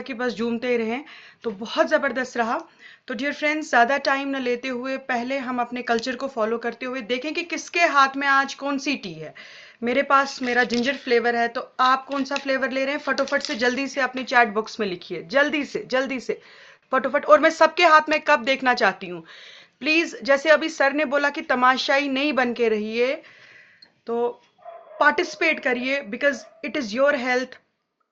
था कि बस झूमते ही रहें, तो बहुत ज़बरदस्त रहा। तो डियर फ्रेंड्स, ज़्यादा टाइम ना लेते हुए पहले हम अपने कल्चर को फॉलो करते हुए देखें कि किसके हाथ में आज कौन सी टी है। मेरे पास मेरा जिंजर फ्लेवर है, तो आप कौन सा फ्लेवर ले रहे हैं फटाफट से जल्दी से अपनी चैट बॉक्स में लिखिए, जल्दी से फटाफट। और मैं सबके हाथ में कप देखना चाहती हूँ प्लीज। जैसे अभी सर ने बोला कि तमाशाई नहीं बन के रहिए, तो पार्टिसिपेट करिए, because it is your health.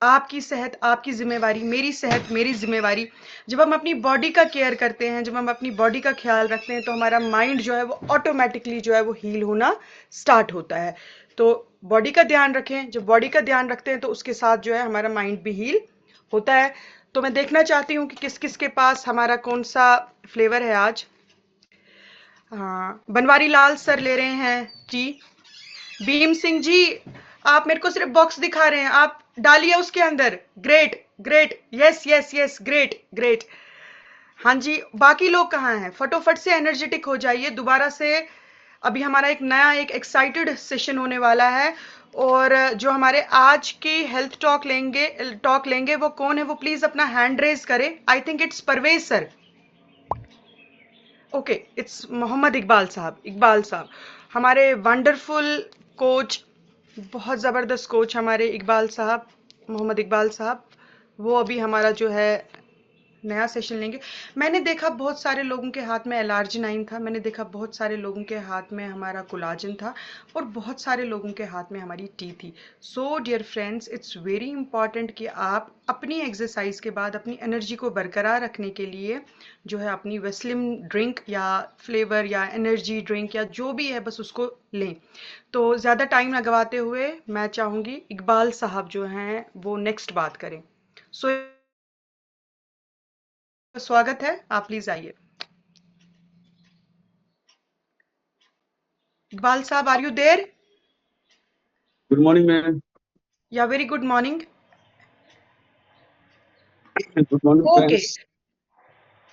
आपकी सेहत आपकी जिम्मेवारी, मेरी सेहत मेरी जिम्मेवारी। जब हम अपनी बॉडी का केयर करते हैं, जब हम अपनी बॉडी का ख्याल रखते हैं, तो हमारा माइंड जो है वो ऑटोमेटिकली जो है वो हील होना स्टार्ट होता है। तो बॉडी का ध्यान रखें, जब बॉडी का ध्यान रखते हैं तो उसके साथ जो है हमारा माइंड भी हील होता है। तो मैं देखना चाहती हूँ कि किस किस के पास हमारा कौन सा फ्लेवर है आज। हाँ, बनवारी लाल सर ले रहे हैं जी। भीम सिंह जी, आप मेरे को सिर्फ बॉक्स दिखा रहे हैं, आप डालिए उसके अंदर। Great great, yes yes yes, great great. हाँ जी, बाकी लोग कहाँ हैं? फटोफट से एनर्जेटिक हो जाइए दोबारा से। अभी हमारा एक नया एक एक्साइटेड सेशन होने वाला है। और जो हमारे आज की हेल्थ टॉक लेंगे वो कौन है? वो प्लीज अपना हैंड रेज करे। I think it's Parvez sir. Okay, it's Mohammad Iqbal साहब। इकबाल साहब हमारे वंडरफुल कोच, बहुत ज़बरदस्त कोच हमारे इकबाल साहब, मोहम्मद इकबाल साहब। वो अभी हमारा जो है नया सेशन लेंगे। मैंने देखा बहुत सारे लोगों के हाथ में एलार्जिनाइन था, मैंने देखा बहुत सारे लोगों के हाथ में हमारा कोलाजन था, और बहुत सारे लोगों के हाथ में हमारी टी थी। So dear friends, it's very important कि आप अपनी एक्सरसाइज के बाद अपनी एनर्जी को बरकरार रखने के लिए जो है अपनी वेस्लिम ड्रिंक या फ्लेवर या एनर्जी ड्रिंक या जो भी है बस उसको लें। तो ज़्यादा टाइम ना गवाते हुए मैं चाहूँगी इकबाल साहब जो हैं वो नेक्स्ट बात करें। सो स्वागत है, आप प्लीज आइए। Iqbal sahab, are you there? Good morning ma'am. Yeah very good morning. Good morning okay, friends.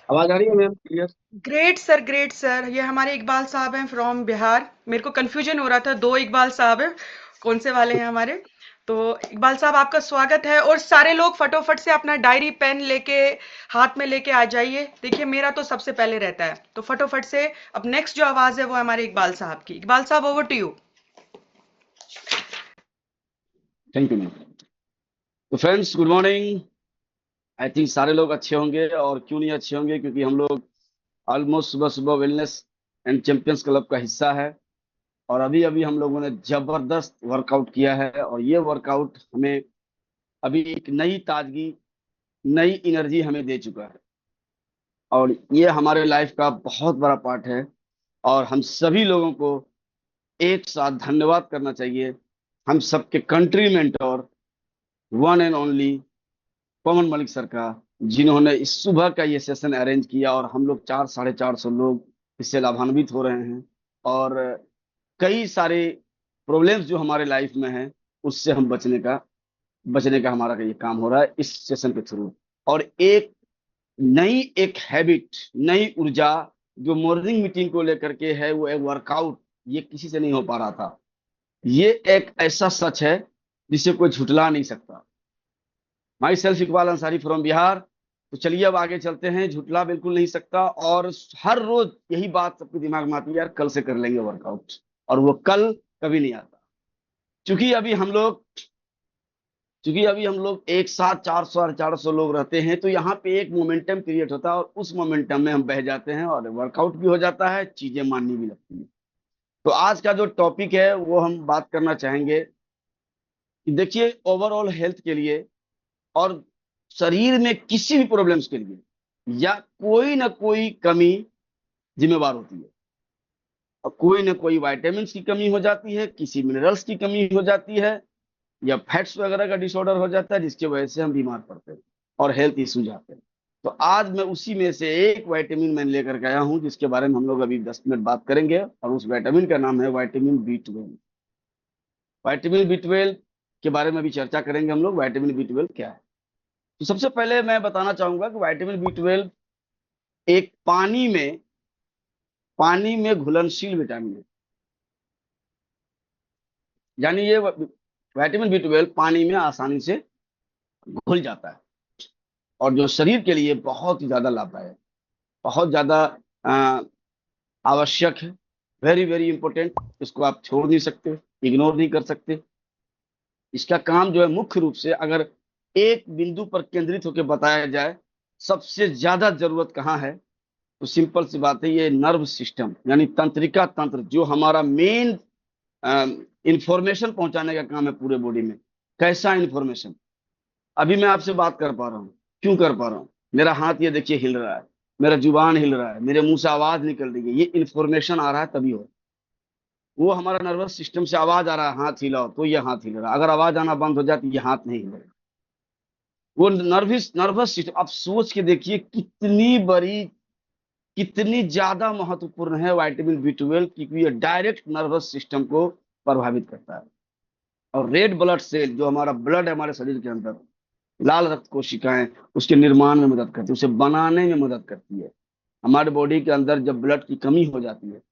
आवाज आ रही है ma'am clear? Great sir, great sir. ये हमारे इकबाल साहब हैं फ्रॉम बिहार। मेरे को कंफ्यूजन हो रहा था, दो इकबाल साहब हैं, कौन से वाले हैं हमारे। तो इकबाल साहब आपका स्वागत है, और सारे लोग फटोफट से अपना डायरी पेन लेके हाथ में लेके आ जाइए। देखिए मेरा तो सबसे पहले रहता है, तो फटोफट से। अब नेक्स्ट जो आवाज है वो हमारे इकबाल साहब की। Iqbal sahab, over to you. Thank you ma'am. तो friends good morning. I think सारे लोग अच्छे होंगे, और क्यों नहीं अच्छे होंगे, क्योंकि हम लोग ऑलमोस्ट सुबह सुबह वेलनेस एंड चैंपियंस क्लब का हिस्सा है। और अभी अभी हम लोगों ने जबरदस्त वर्कआउट किया है, और ये वर्कआउट हमें अभी एक नई ताजगी, नई एनर्जी हमें दे चुका है। और ये हमारे लाइफ का बहुत बड़ा पार्ट है, और हम सभी लोगों को एक साथ धन्यवाद करना चाहिए। हम सबके country mentor, one and only Pawan Malik sir का, जिन्होंने इस सुबह का ये सेशन अरेंज किया, और हम लोग 400-450 लोग इससे लाभान्वित हो रहे हैं। और कई सारे प्रॉब्लम्स जो हमारे लाइफ में हैं, उससे हम बचने का हमारा ये काम हो रहा है इस सेशन के थ्रू। और नई एक हैबिट, नई ऊर्जा जो मॉर्निंग मीटिंग को लेकर के है, वो एक वर्कआउट, ये किसी से नहीं हो पा रहा था। ये एक ऐसा सच है जिसे कोई झुटला नहीं सकता। My self Iqbal Ansari from Bihar. तो चलिए अब आगे चलते हैं। झुटला बिल्कुल नहीं सकता, और हर रोज यही बात सबके दिमाग में आती है, यार कल से कर लेंगे वर्कआउट, और वो कल कभी नहीं आता। क्योंकि अभी हम लोग क्योंकि अभी हम लोग एक साथ 400-450 लोग रहते हैं, तो यहाँ पे एक मोमेंटम क्रिएट होता है, और उस मोमेंटम में हम बह जाते हैं, और वर्कआउट भी हो जाता है, चीजें माननी भी लगती है। तो आज का जो टॉपिक है वो हम बात करना चाहेंगे कि देखिए, ओवरऑल हेल्थ के लिए, और शरीर में किसी भी प्रॉब्लम्स के लिए, या कोई ना कोई कमी जिम्मेवार होती है। और कोई ना कोई विटामिन की कमी हो जाती है, किसी मिनरल्स की कमी हो जाती है, या फैट्स वगैरह का डिसऑर्डर हो जाता है, जिसकी वजह से हम बीमार पड़ते हैं और हेल्थ इश्यूज आते हैं। तो आज मैं उसी में से एक विटामिन मैं लेकर के आया हूं, जिसके बारे में हम लोग अभी 10 मिनट बात करेंगे, और उस विटामिन का नाम है विटामिन B12। विटामिन B12 के बारे में अभी चर्चा करेंगे हम लोग, विटामिन B12 क्या है। तो सबसे पहले मैं बताना चाहूंगा कि विटामिन B12 एक पानी में घुलनशील विटामिन है। यानी विटामिन B12 पानी में आसानी से घुल जाता है। और जो शरीर के लिए बहुत ही ज्यादा लाभदायक, बहुत ज्यादा अ, आवश्यक है। Very very important. इसको आप छोड़ नहीं सकते, इग्नोर नहीं कर सकते। इसका काम जो है मुख्य रूप से अगर एक बिंदु पर केंद्रित होकर बताया जाए, सबसे ज्यादा जरूरत कहाँ है, तो सिंपल सी बात है, ये नर्व सिस्टम यानी तंत्रिका तंत्र, जो हमारा मेन इंफॉर्मेशन पहुंचाने का काम है पूरे बॉडी में। कैसा इंफॉर्मेशन? अभी मैं आपसे बात कर पा रहा हूँ, क्यों कर पा रहा हूँ? मेरा हाथ ये देखिए हिल रहा है, मेरा जुबान हिल रहा है, मेरे मुंह से आवाज निकल रही है, ये इंफॉर्मेशन आ रहा है तभी हो। वो हमारा नर्वस सिस्टम से आवाज आ रहा है, हाथ हिलाओ, तो ये हाथ हिल रहा है। अगर आवाज आना बंद हो जाए तो ये हाथ नहीं हिलेगा। वो नर्वस सिस्टम, आप सोच के देखिए कितनी बड़ी, कितनी ज्यादा महत्वपूर्ण है विटामिन बी 12, क्योंकि ये डायरेक्ट नर्वस सिस्टम को प्रभावित करता है। और रेड ब्लड सेल, जो हमारा ब्लड है हमारे शरीर के अंदर, लाल रक्त कोशिकाएं, उसके निर्माण में मदद करती है, उसे बनाने में मदद करती है। हमारे बॉडी के अंदर जब ब्लड की कमी हो जाती है,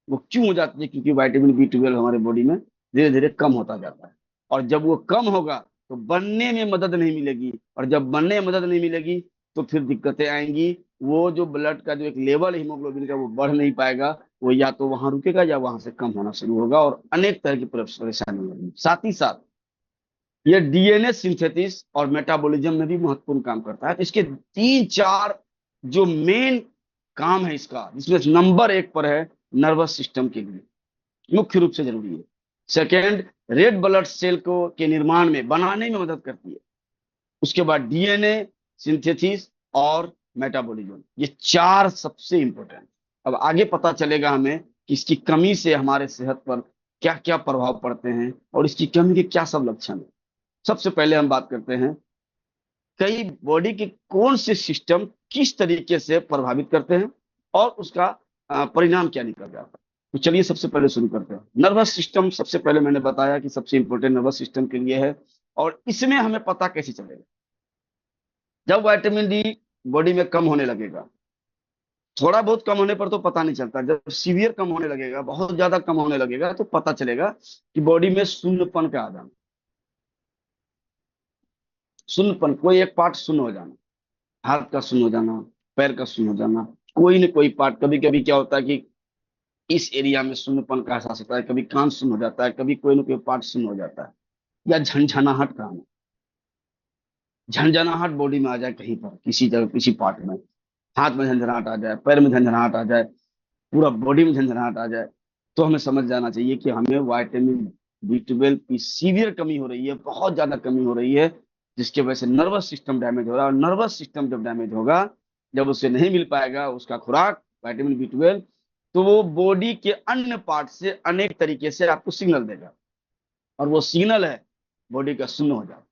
वो क्यों हो जाती है? क्योंकि विटामिन बी 12 हमारे बॉडी में धीरे धीरे कम होता जाता है। और जब वो कम होगा तो बनने में मदद नहीं मिलेगी, और जब बनने में मदद नहीं मिलेगी तो फिर दिक्कतें आएंगी। वो जो ब्लड का जो एक लेवल है हीमोग्लोबिन का, वो बढ़ नहीं पाएगा। वो या तो वहां रुकेगा या वहां से कम होना शुरू होगा, और अनेक तरह की परेशानी होगी। साथ ही साथ ये डीएनए सिंथेसिस और मेटाबॉलिज्म में भी महत्वपूर्ण काम करता है। तो इसके तीन चार जो मेन काम है इसका, जिसमें नंबर एक पर है नर्वस सिस्टम के लिए मुख्य रूप से जरूरी है। सेकेंड, रेड ब्लड सेल को के निर्माण में, बनाने में मदद करती है। उसके बाद डीएनए सिंथेसिस और मेटाबॉलिज्म, ये चार सबसे इंपॉर्टेंट। अब आगे पता चलेगा हमें कि इसकी कमी से हमारे सेहत पर क्या क्या प्रभाव पड़ते हैं और इसकी कमी के क्या सब लक्षण है। सबसे पहले हम बात करते हैं कई बॉडी के कौन से सिस्टम किस तरीके से प्रभावित करते हैं और उसका परिणाम क्या निकल जाता है। तो चलिए सबसे पहले शुरू करते हैं। नर्वस सिस्टम, सबसे पहले मैंने बताया कि सबसे इंपॉर्टेंट नर्वस सिस्टम के लिए है। और इसमें हमें पता कैसे चलेगा? जब विटामिन डी बॉडी में कम होने लगेगा, थोड़ा बहुत कम होने पर तो पता नहीं चलता, जब सीवियर कम होने लगेगा, बहुत ज्यादा कम होने लगेगा, तो पता चलेगा कि बॉडी में शून्यपन का आ जाना। शून्यपन, कोई एक पार्ट शून्य हो जाना, हाथ का शून्य हो जाना, पैर का शून्य हो जाना, कोई न कोई पार्ट। कभी कभी क्या होता है कि इस एरिया में शून्यपन का एहसास होता है, कभी कान शून्य हो जाता है, कभी कोई न कोई पार्ट शून्य हो जाता है। या झंझनाहट का आना, झंझनाहट बॉडी में आ जाए कहीं पर, किसी जगह, किसी पार्ट में, हाथ में झंझनाहट आ जाए, पैर में झंझनाहट आ जाए, पूरा बॉडी में झंझनाहट आ जाए, तो हमें समझ जाना चाहिए कि हमें विटामिन बी 12 की सीवियर कमी हो रही है, बहुत ज्यादा कमी हो रही है, जिसकी वजह से नर्वस सिस्टम डैमेज हो रहा है। और नर्वस सिस्टम जब डैमेज होगा, जब उसे नहीं मिल पाएगा उसका खुराक विटामिन बी 12, तो वो बॉडी के अन्य पार्ट से अनेक तरीके से आपको सिग्नल देगा। और वो सिग्नल है बॉडी का शून्य हो जाना,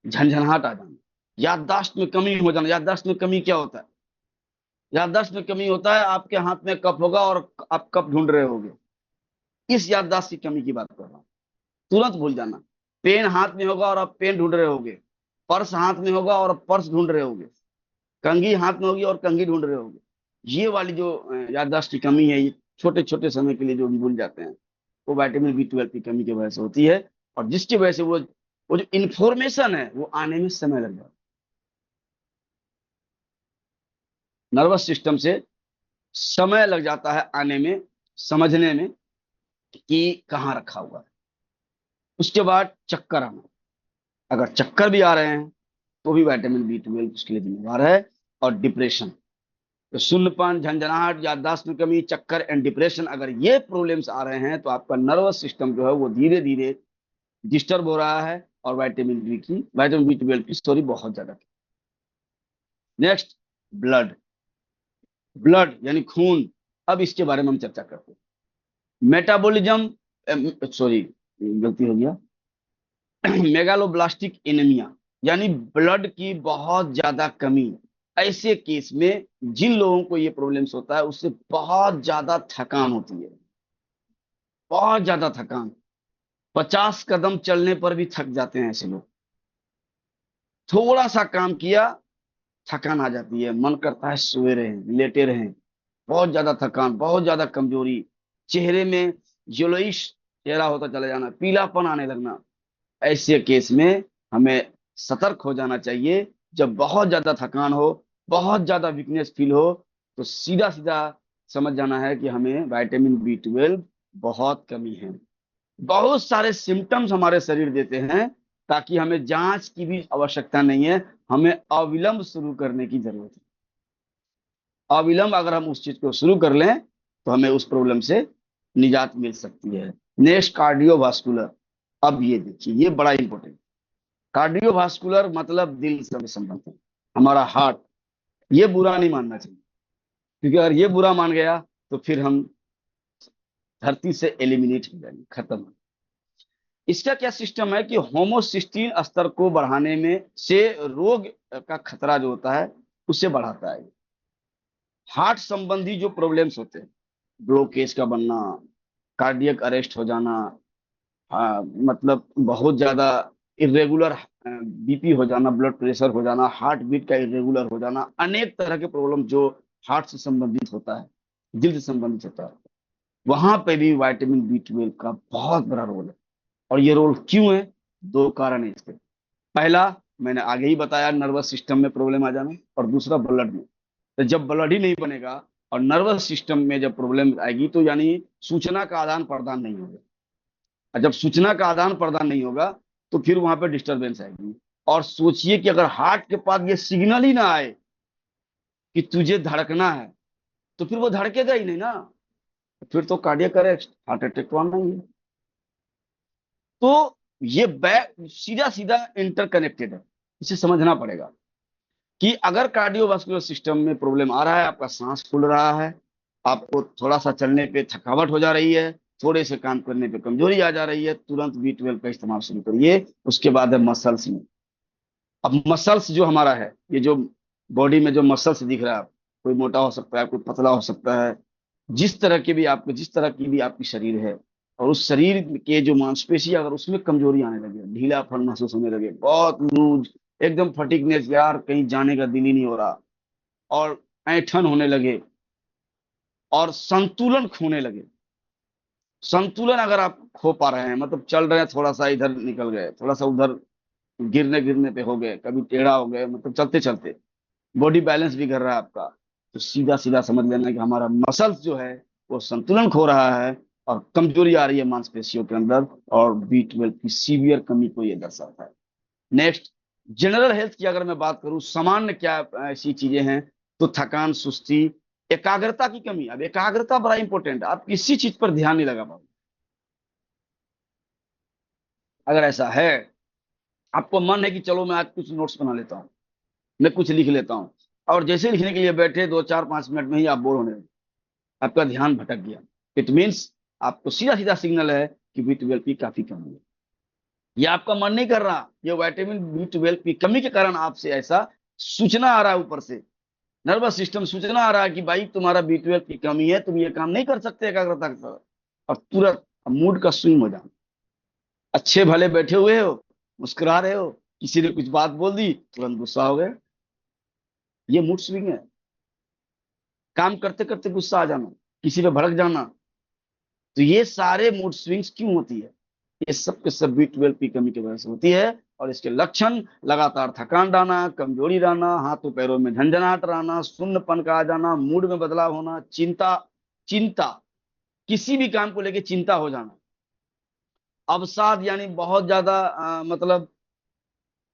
झंझनाहट आ जाना, याददाश्त में कमी हो जाना। याददाश्त में कमी क्या होता है? याददाश्त में कमी होता है आपके हाथ में कप होगा और आप कप ढूंढ रहे होगे, इस याददाश्त की कमी की बात कर रहा हूं। तुरंत भूल जाना। पेन हाथ में होगा और आप पेन ढूंढ रहे होगे, पर्स हाथ में होगा और आप पर्स ढूंढ रहे होगे, कंघी हाथ में होगी और कंघी ढूंढ रहे होगे। ये वाली जो याददाश्त की कमी है, ये छोटे छोटे समय के लिए जो हम भूल जाते हैं, वो विटामिन बी 12 की कमी की वजह से होती है। और जिसकी वजह से वो जो इंफॉर्मेशन है वो आने में समय लग जाता है। नर्वस सिस्टम से समय लग जाता है आने में, समझने में कि कहाँ रखा हुआ है। उसके बाद चक्कर आना, अगर चक्कर भी आ रहे हैं तो भी विटामिन बी 12 उसके लिए जिम्मेवार है। और डिप्रेशन, तो शून्यपन, झंझनाहट, याददाश्त में कमी, चक्कर एंड डिप्रेशन, अगर ये प्रॉब्लम्स आ रहे हैं तो आपका नर्वस सिस्टम जो है वो धीरे धीरे डिस्टर्ब हो रहा है। और विटामिन बी 12 की स्टोरी बहुत ज्यादा। Next, blood. ब्लड यानी खून। अब इसके बारे में हम चर्चा करते हैं। मेटाबॉलिज्म, सॉरी गलती हो गया, मेगालोब्लास्टिक एनीमिया यानी ब्लड की बहुत ज्यादा कमी। ऐसे केस में जिन लोगों को ये प्रॉब्लम्स होता है, उससे बहुत ज्यादा थकान होती है, बहुत ज्यादा थकान। 50 कदम चलने पर भी थक जाते हैं ऐसे लोग। थोड़ा सा काम किया, थकान आ जाती है, मन करता है सोए रहें, लेटे रहें। बहुत ज्यादा थकान, बहुत ज्यादा कमजोरी, चेहरे में येलोइश चेहरा होता चला जाना, पीलापन आने लगना। ऐसे केस में हमें सतर्क हो जाना चाहिए। जब बहुत ज्यादा थकान हो, बहुत ज्यादा वीकनेस फील हो, तो सीधा सीधा समझ जाना है कि हमें विटामिन B12 बहुत कमी है। बहुत सारे सिम्टम्स हमारे शरीर देते हैं, ताकि हमें जांच की भी आवश्यकता नहीं है, हमें अविलंब शुरू करने की जरूरत है। अविलंब अगर हम उस चीज को शुरू कर लें, तो हमें उस प्रॉब्लम से निजात मिल सकती है। Next, cardiovascular. अब ये देखिए, ये बड़ा इंपॉर्टेंट। कार्डियोवास्कुलर मतलब दिल से संबंधित है, हमारा हार्ट। ये बुरा नहीं मानना चाहिए, क्योंकि अगर ये बुरा मान गया, तो फिर हम धरती से एलिमिनेट हो जाएंगे, खत्म। इसका क्या सिस्टम है कि होमोसिस्टीन स्तर को बढ़ाने में से रोग का खतरा जो होता है, उसे बढ़ाता है। हार्ट संबंधी जो प्रॉब्लम्स होते हैं, ब्लॉकेज का बनना, कार्डियक अरेस्ट हो जाना, मतलब बहुत ज्यादा इरेगुलर BP हो जाना, ब्लड प्रेशर हो जाना, हार्ट बीट का इरेगुलर हो जाना, अनेक तरह के प्रॉब्लम जो हार्ट से संबंधित होता है, दिल से संबंधित होता है, वहां पे भी विटामिन B12 का बहुत बड़ा रोल है। और ये रोल क्यों है? दो कारण है इसके। पहला, मैंने आगे ही बताया, नर्वस सिस्टम में प्रॉब्लम आ जाना, और दूसरा ब्लड में। तो जब ब्लड ही नहीं बनेगा और नर्वस सिस्टम में जब प्रॉब्लम आएगी, तो यानी सूचना का आदान प्रदान नहीं होगा। और जब सूचना का आदान प्रदान नहीं होगा, तो फिर वहां पर डिस्टरबेंस आएगी। और सोचिए कि अगर हार्ट के पास ये सिग्नल ही ना आए कि तुझे धड़कना है, तो फिर वो धड़केगा ही नहीं ना, फिर तो कार्डियक अरेस्ट, हार्ट अटैक तो आना ही है। तो ये सीधा सीधा इंटरकनेक्टेड है, इसे समझना पड़ेगा कि अगर कार्डियोवास्कुलर सिस्टम में प्रॉब्लम आ रहा है, आपका सांस फूल रहा है, आपको थोड़ा सा चलने पे थकावट हो जा रही है, थोड़े से काम करने पे कमजोरी आ जा रही है, तुरंत B12 का इस्तेमाल शुरू करिए। उसके बाद है मसल्स में। अब मसल्स जो हमारा है, ये जो बॉडी में जो मसल्स दिख रहा है, कोई मोटा हो सकता है, कोई पतला हो सकता है, जिस तरह की भी आपकी शरीर है, और उस शरीर के जो मांसपेशी, अगर उसमें कमजोरी आने लगे, ढीलापन महसूस होने लगे, बहुत लूज, एकदम फटीकनेस, यार कहीं जाने का दिल ही नहीं हो रहा, और ऐंठन होने लगे, और संतुलन खोने लगे। संतुलन अगर आप खो पा रहे हैं, मतलब चल रहे हैं, थोड़ा सा इधर निकल गए, थोड़ा सा उधर, गिरने गिरने पे हो गए, कभी टेढ़ा हो गए, मतलब चलते चलते बॉडी बैलेंस भी कर रहा है आपका, तो सीधा सीधा समझ लेना कि हमारा मसल्स जो है, वो संतुलन खो रहा है, और कमजोरी आ रही है मांसपेशियों के अंदर, और B12 की सीवियर कमी को ये दर्शाता है। नेक्स्ट, जनरल हेल्थ की अगर मैं बात करूं, सामान्य क्या ऐसी चीजें हैं, तो थकान, सुस्ती, एकाग्रता की कमी। अब एकाग्रता बड़ा इंपॉर्टेंट है, आप किसी चीज पर ध्यान नहीं लगा पाओगे। अगर ऐसा है, आपको मन है कि चलो मैं आज कुछ नोट्स बना लेता हूँ, मैं कुछ लिख लेता हूँ, और जैसे लिखने के लिए बैठे, 2 4 5 मिनट में ही आप बोर होने लगे, आपका ध्यान भटक गया, इट मीन्स आपको सीधा सीधा सिग्नल है कि B12 की काफी कमी है। ये आपका मन नहीं कर रहा, ये विटामिन B12 की कमी के कारण आपसे ऐसा सूचना आ रहा है ऊपर से, नर्वस सिस्टम सूचना आ रहा है कि भाई तुम्हारा B12 की कमी है, तुम ये काम नहीं कर सकते एकाग्रता के साथ, और तुरंत मूड का स्विंग हो जाना। अच्छे भले बैठे हुए हो, मुस्कुरा रहे हो, किसी ने कुछ बात बोल दी, तुरंत गुस्सा हो गए। ये मूड स्विंग है। काम करते करते गुस्सा आ जाना, किसी पे भड़क जाना, तो ये सारे मूड स्विंग्स क्यों होती है? ये सब के सब B12 की कमी की वजह से होती है। और इसके लक्षण, लगातार थकान रहना, कमजोरी रहना, हाथों पैरों में झंझनाहट रहना, सुन्नपन का आ जाना, मूड में बदलाव होना, चिंता, चिंता, किसी भी काम को लेके चिंता हो जाना, अवसाद यानी बहुत ज्यादा मतलब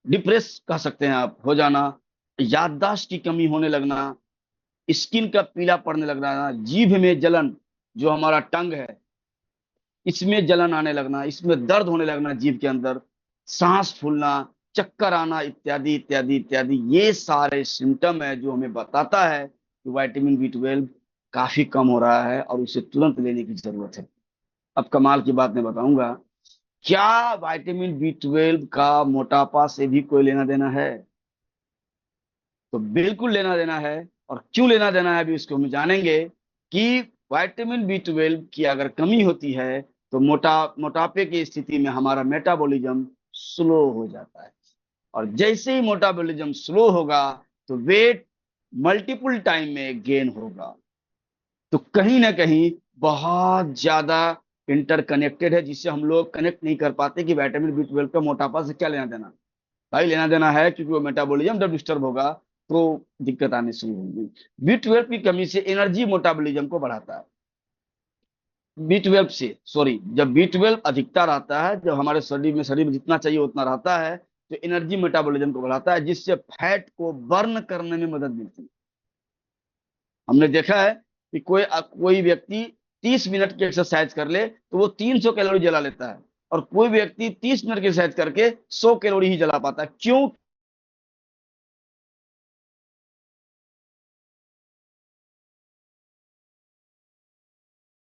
डिप्रेस कह सकते हैं आप, हो जाना, याददाश्त की कमी होने लगना, स्किन का पीला पड़ने लगना, जीभ में जलन, जो हमारा टंग है, इसमें जलन आने लगना, इसमें दर्द होने लगना जीभ के अंदर, सांस फूलना, चक्कर आना, इत्यादि इत्यादि इत्यादि, ये सारे सिम्टम है जो हमें बताता है कि विटामिन B12 काफी कम हो रहा है, और उसे तुरंत लेने की जरूरत है। अब कमाल की बात मैं बताऊंगा, क्या विटामिन B12 का मोटापा से भी कोई लेना देना है? तो बिल्कुल लेना देना है। और क्यों लेना देना है, अभी उसको हम जानेंगे कि विटामिन B12 की अगर कमी होती है, तो मोटापे की स्थिति में हमारा मेटाबॉलिज्म स्लो हो जाता है, और जैसे ही मेटाबॉलिज्म स्लो होगा, तो वेट मल्टीपल टाइम में गेन होगा। तो कहीं ना कहीं बहुत ज्यादा इंटरकनेक्टेड है, जिससे हम लोग कनेक्ट नहीं कर पाते कि विटामिन B12 का मोटापा से क्या लेना देना। भाई लेना देना है, क्योंकि वो मेटाबॉलिज्म जब डिस्टर्ब होगा तो दिक्कत आनी शुरू होगी। B12 की कमी से एनर्जी मेटाबॉलिज्म को बढ़ाता है। B12 से, सॉरी, जब B12 अधिकता रहता है, जब हमारे शरीर में जितना चाहिए उतना रहता है, तो एनर्जी मेटाबॉलिज्म को बढ़ाता है, जिससे फैट को बर्न करने में मदद मिलती है। हमने देखा है कि कोई व्यक्ति 30 मिनट की एक्सरसाइज कर ले तो वो 300 कैलोरी जला लेता है, और कोई व्यक्ति 30 मिनट की एक्सरसाइज करके 100 कैलोरी ही जला पाता है। क्यों?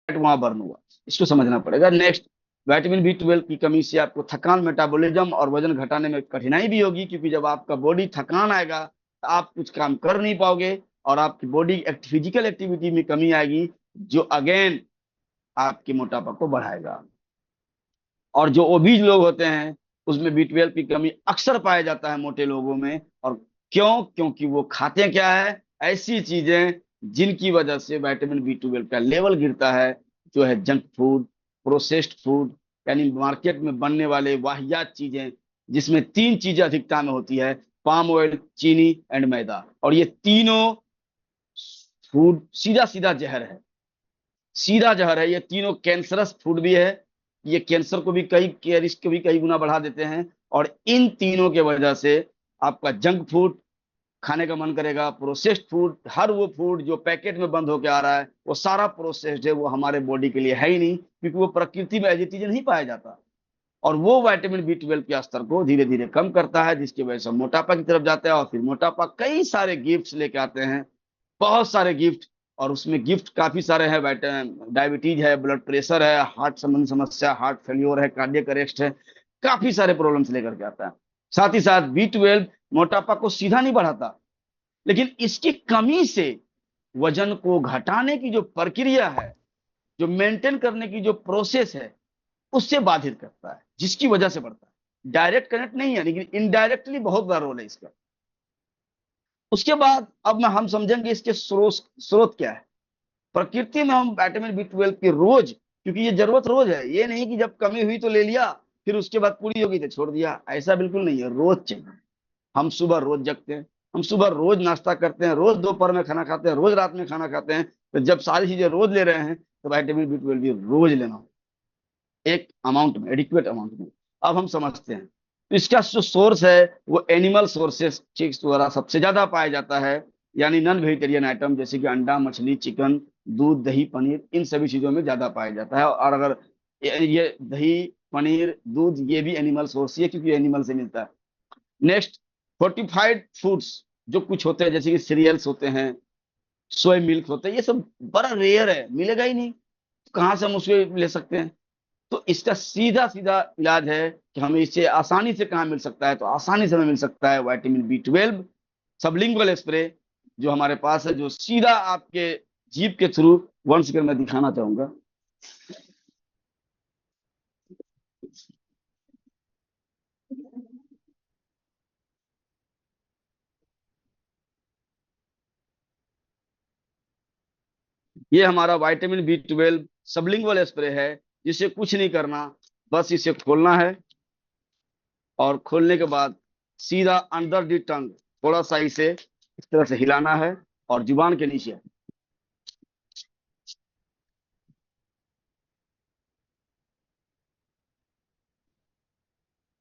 वहां बर्न हुआ, इसको समझना पड़ेगा। नेक्स्ट, विटामिन B12 की कमी से आपको थकान, मेटाबॉलिज्म और वजन घटाने में कठिनाई भी होगी, क्योंकि जब आपका बॉडी थकान आएगा तो आप कुछ काम कर नहीं पाओगे, और आपकी बॉडी फिजिकल एक्टिविटी में कमी आएगी, जो अगेन आपके मोटापा को बढ़ाएगा। और जो ओबीज लोग होते हैं उसमें B12 की कमी अक्सर पाया जाता है मोटे लोगों में। और क्यों? क्योंकि वो खाते क्या है, ऐसी चीजें जिनकी वजह से विटामिन B12 का लेवल गिरता है, जो है जंक फूड, प्रोसेस्ड फूड, यानी मार्केट में बनने वाले वाहियात चीजें, जिसमें 3 चीजें अधिकता में होती है: पाम ऑयल, चीनी एंड मैदा। और ये तीनों फूड सीधा सीधा जहर है, सीधा जहर है। ये तीनों कैंसरस फूड भी है, ये कैंसर को भी कई रिस्क को भी कई गुना बढ़ा देते हैं। और इन तीनों के वजह से आपका जंक फूड खाने का मन करेगा, प्रोसेस्ड फूड, हर वो फूड जो पैकेट में बंद होकर आ रहा है वो सारा प्रोसेस्ड है, वो हमारे बॉडी के लिए है ही नहीं, क्योंकि वो प्रकृति में ऐसी चीजें नहीं पाया जाता। और वो विटामिन B12 के स्तर को धीरे धीरे कम करता है, जिसकी वजह से मोटापा की तरफ जाता है। और फिर मोटापा कई सारे गिफ्ट्स लेके आते हैं, बहुत सारे गिफ्ट। और उसमें गिफ्ट काफी सारे हैं, डायबिटीज है, ब्लड प्रेशर है, हार्ट संबंधी समस्या, हार्ट फेल्योर है, कार्डियक अरेस्ट है, काफी सारे प्रॉब्लम्स लेकर के आता है। साथ ही साथ B12 मोटापा को सीधा नहीं बढ़ाता, लेकिन इसकी कमी से वजन को घटाने की जो प्रक्रिया है, जो मेंटेन करने की जो प्रोसेस है, उससे बाधित करता है, जिसकी वजह से बढ़ता है। डायरेक्ट कनेक्ट नहीं है, लेकिन इनडायरेक्टली बहुत बड़ा रोल है इसका। उसके बाद अब हम समझेंगे इसके स्रोत क्या है। प्रकृति में हम विटामिन B12 की रोज, क्योंकि ये जरूरत रोज है, ये नहीं कि जब कमी हुई तो ले लिया, फिर उसके बाद पूरी होगी तो छोड़ दिया, ऐसा बिल्कुल नहीं है, रोज चाहिए। हम सुबह रोज जगते हैं, हम सुबह रोज नाश्ता करते हैं, रोज दोपहर में खाना खाते हैं, रोज रात में खाना खाते हैं। तो जब सारी चीजें रोज ले रहे हैं तो विटामिन B12 भी रोज लेना हो, एक अमाउंट में, एडिक्वेट अमाउंट में। अब हम समझते हैं, तो इसका जो सोर्स है वो एनिमल सोर्सेस चिक्स द्वारा सबसे ज्यादा पाया जाता है, यानी नॉन वेजिटेरियन आइटम, जैसे कि अंडा, मछली, चिकन, दूध, दही, पनीर, इन सभी चीजों में ज्यादा पाया जाता है। और अगर ये दही, पनीर, दूध, ये भी एनिमल सोर्स ही है, क्योंकि एनिमल से मिलता है। नेक्स्ट, फोर्टिफाइड फूड्स जो कुछ होते हैं, जैसे कि सीरियल्स होते हैं, सोया मिल्क होते हैं, ये सब बड़ा रेयर है, मिलेगा ही नहीं, कहाँ से हम उसको ले सकते हैं? तो इसका सीधा सीधा इलाज है कि हमें इसे आसानी से कहाँ मिल सकता है, तो आसानी से हमें मिल सकता है विटामिन B12 सबलिंगुअल स्प्रे, जो हमारे पास है, जो सीधा आपके जीभ के थ्रू, 1 सेकंड में दिखाना चाहूंगा। ये हमारा विटामिन B12 सबलिंगुअल स्प्रे है, जिसे कुछ नहीं करना, बस इसे खोलना है, और खोलने के बाद सीधा अंडर दी टंग थोड़ा सा इसे इस तरह से हिलाना है, और जुबान के नीचे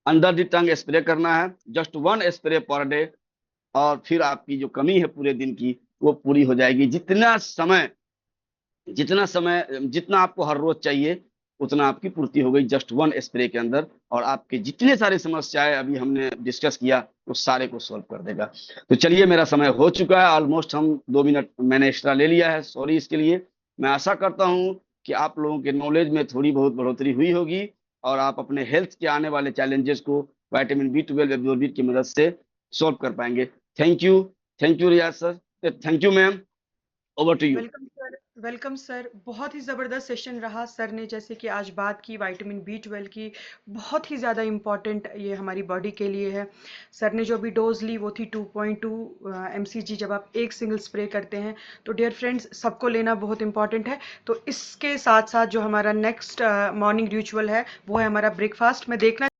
अंडर दी टंग स्प्रे करना है, जस्ट 1 स्प्रे पर डे। और फिर आपकी जो कमी है पूरे दिन की, वो पूरी हो जाएगी। जितना आपको हर रोज चाहिए, उतना आपकी पूर्ति हो गई जस्ट 1 स्प्रे के अंदर। और आपके जितने सारी समस्याएं अभी हमने डिस्कस किया, वो सारे को सॉल्व कर देगा। तो चलिए, मेरा समय हो चुका है ऑलमोस्ट, हम 2 मिनट मैंने एक्स्ट्रा ले लिया है, सॉरी इसके लिए। मैं आशा करता हूँ कि आप लोगों के नॉलेज में थोड़ी बहुत बढ़ोतरी हुई होगी, और आप अपने हेल्थ के आने वाले चैलेंजेस को विटामिन B12 एब्जॉर्बिट की मदद से सॉल्व कर पाएंगे। Thank you, thank you Riyaz sir, thank you ma'am, over to you. Welcome sir, welcome sir. बहुत ही ज़बरदस्त सेशन रहा। सर ने जैसे कि आज बात की विटामिन B12 की, बहुत ही ज़्यादा इम्पॉर्टेंट ये हमारी बॉडी के लिए है। सर ने जो अभी डोज ली वो थी 2.2 mcg, जब आप एक सिंगल स्प्रे करते हैं। तो डियर फ्रेंड्स, सबको लेना बहुत इंपॉर्टेंट है। तो इसके साथ साथ जो हमारा नेक्स्ट मॉर्निंग रिचुअल है वो है हमारा ब्रेकफास्ट में देखना